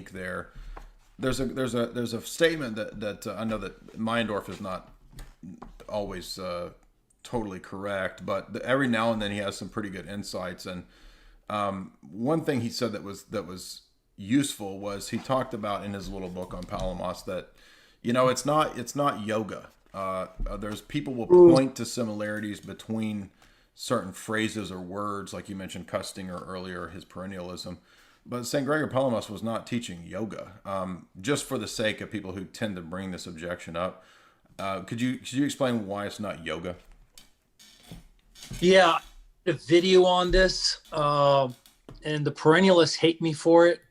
there. There's a statement that I know that Meyendorff is not always totally correct, but every now and then he has some pretty good insights. And one thing he said that was useful was he talked about in his little book on Palamas that it's not yoga. There's people will point to similarities between certain phrases or words, like you mentioned Custinger earlier, his perennialism. But St. Gregory Palamas was not teaching yoga, just for the sake of people who tend to bring this objection up. Could you explain why it's not yoga? Yeah, a video on this, and the perennialists hate me for it.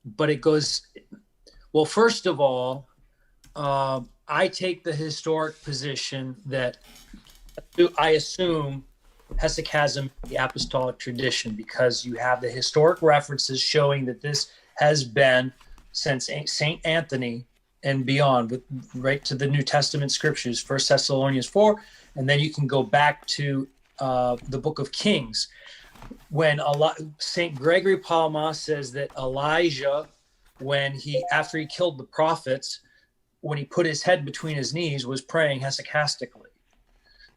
But it goes, well, first of all, I take the historic position that I assume hesychasm, the apostolic tradition, because you have the historic references showing that this has been since St. Anthony and beyond, right to the New Testament scriptures, 1 Thessalonians 4, and then you can go back to the book of Kings. When St. Gregory Palamas says that Elijah, after he killed the prophets, when he put his head between his knees, was praying hesychastically.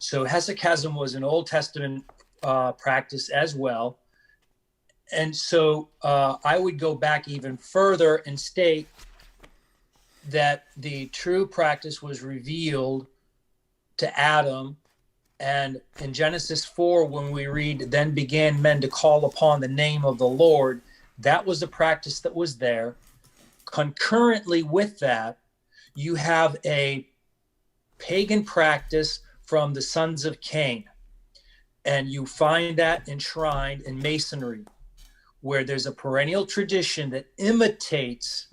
So hesychasm was an Old Testament practice as well. And so I would go back even further and state that the true practice was revealed to Adam. And in Genesis 4, when we read, then began men to call upon the name of the Lord, that was a practice that was there. Concurrently with that, you have a pagan practice from the sons of Cain. And you find that enshrined in Masonry, where there's a perennial tradition that imitates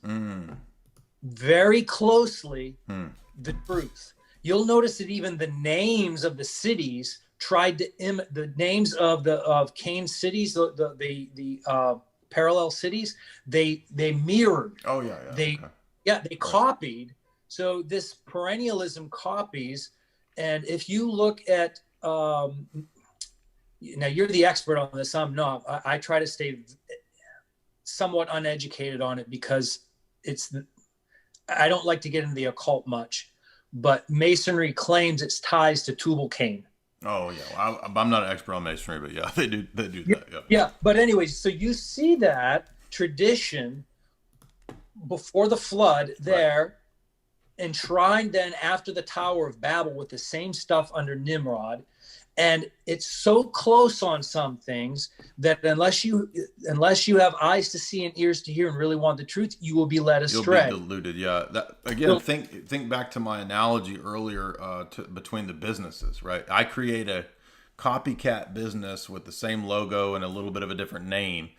very closely the truth. You'll notice that even the names of the cities tried to the names of Cain's cities, the parallel cities, they mirrored. Oh yeah. They copied. So this perennialism copies. And if you look at now you're the expert on this, I'm not. I try to stay somewhat uneducated on it because I don't like to get into the occult much. But Masonry claims its ties to Tubal-Cain. Oh yeah, well, I'm not an expert on Masonry, but yeah, they do that. Yeah. Yeah, but anyways, so you see that tradition before the flood there, enshrined then after the Tower of Babel with the same stuff under Nimrod. And it's so close on some things that unless you have eyes to see and ears to hear and really want the truth, you will be led astray. You'll be deluded. Yeah. That, again, think back to my analogy earlier between the businesses, right? I create a copycat business with the same logo and a little bit of a different name.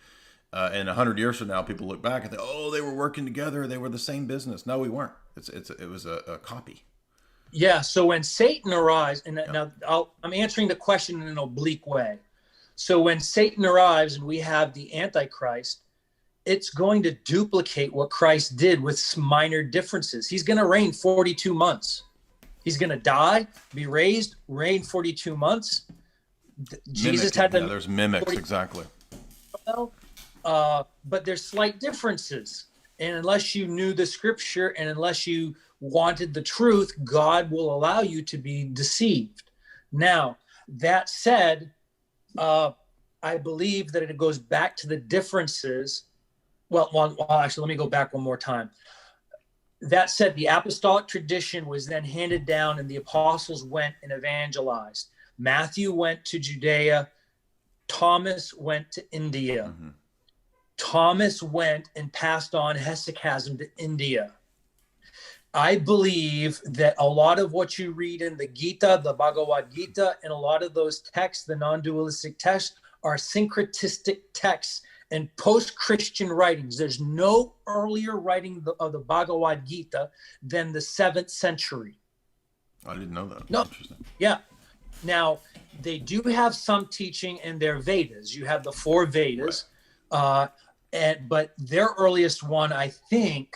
And 100 years from now, people look back and think, "Oh, they were working together. They were the same business." No, we weren't. It was a copy. Yeah. So when Satan arrives, and now I'm answering the question in an oblique way. So when Satan arrives and we have the Antichrist, it's going to duplicate what Christ did with minor differences. He's going to reign 42 months. He's going to die, be raised, reign 42 months. Jesus had to. Yeah, there's mimics, exactly. But there's slight differences. And unless you knew the scripture and unless you wanted the truth, God will allow you to be deceived. Now, that said, I believe that it goes back to the differences. Well, actually, let me go back one more time. That said, the apostolic tradition was then handed down and the apostles went and evangelized. Matthew went to Judea. Thomas went to India. Mm-hmm. Thomas went and passed on hesychasm to India. I believe that a lot of what you read in the Gita, the Bhagavad Gita, and a lot of those texts, the non-dualistic texts, are syncretistic texts and post-Christian writings. There's no earlier writing of the Bhagavad Gita than the 7th century. I didn't know that. No. Interesting. Yeah. Now, they do have some teaching in their Vedas. You have the 4 Vedas, right. But their earliest one, I think,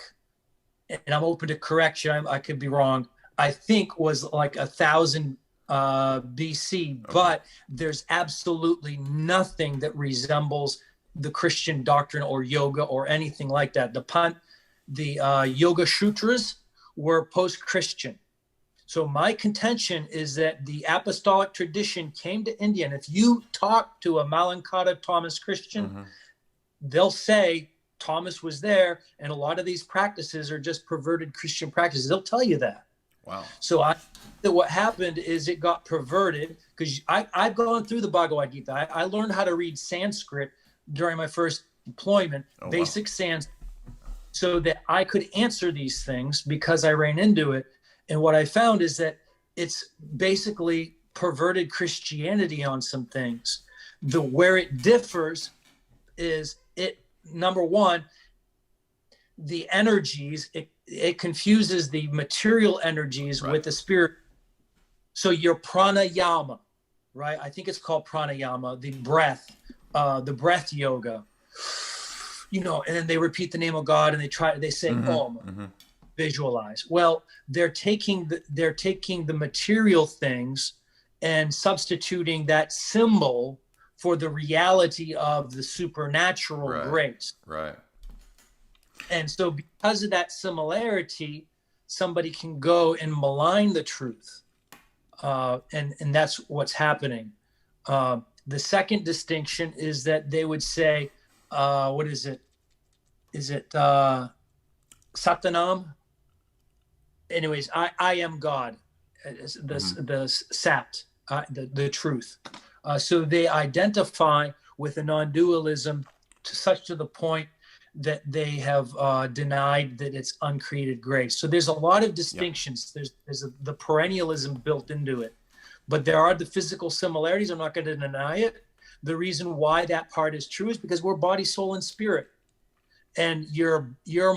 and I'm open to correction, I could be wrong, I think was like 1000 BC, okay. But there's absolutely nothing that resembles the Christian doctrine or yoga or anything like that. The Yoga Sutras were post-Christian. So my contention is that the apostolic tradition came to India. And if you talk to a Malankara Thomas Christian, they'll say Thomas was there, and a lot of these practices are just perverted Christian practices. They'll tell you that. Wow. So what happened is it got perverted, because I've gone through the Bhagavad Gita. I learned how to read Sanskrit during my first deployment, basic Sanskrit, so that I could answer these things because I ran into it. And what I found is that it's basically perverted Christianity on some things. Where it differs is number one, the energies, it confuses the material energies with the spirit. So your pranayama, right? I think it's called pranayama, the breath yoga, and then they repeat the name of God and they say Om, visualize. Well, they're taking the material things and substituting that symbol for the reality of the supernatural grace. Right. And so because of that similarity, somebody can go and malign the truth. And that's what's happening. The second distinction is that they would say, what is it? Is it Satanam? Anyways, I am God, the Sat, the truth. So they identify with a non-dualism to the point that they have denied that it's uncreated grace. So there's a lot of distinctions. There's the perennialism built into it, but there are the physical similarities. I'm not going to deny it. The reason why that part is true is because we're body, soul, and spirit, and your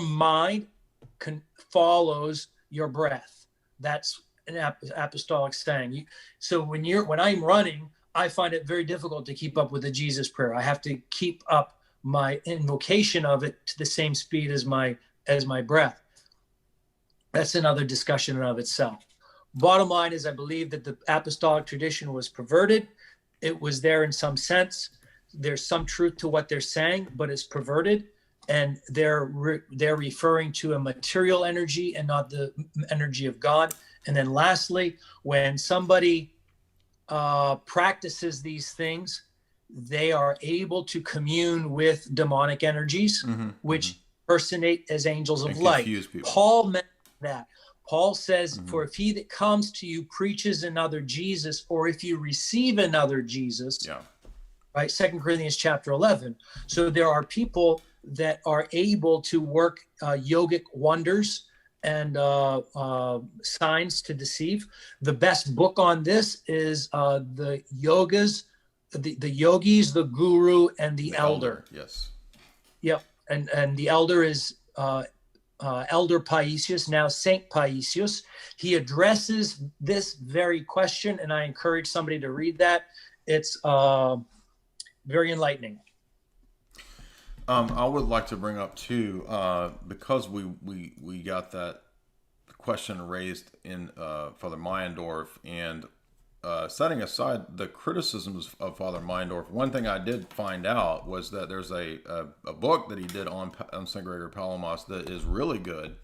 mind follows your breath. That's an apostolic saying. So when I'm running, I find it very difficult to keep up with the Jesus prayer. I have to keep up my invocation of it to the same speed as my breath. That's another discussion in and of itself. Bottom line is, I believe that the apostolic tradition was perverted. It was there in some sense. There's some truth to what they're saying, but it's perverted, and they're referring to a material energy and not the energy of God. And then lastly, when somebody practices these things, they are able to commune with demonic energies, which personate as angels of light. Paul meant that. Paul says, for if he that comes to you preaches another Jesus, or if you receive another Jesus, right? 2 Corinthians chapter 11. So there are people that are able to work yogic wonders and signs to deceive. The best book on this is the Yogis, the Guru, and the Elder. Yes. Yep. And the Elder is Elder Paisius, now Saint Paisius. He addresses this very question, and I encourage somebody to read that. It's very enlightening. I would like to bring up too, because we got that question raised in Father Meyendorff, and setting aside the criticisms of Father Meyendorff, one thing I did find out was that there's a book that he did on St. Gregory Palamas that is really good,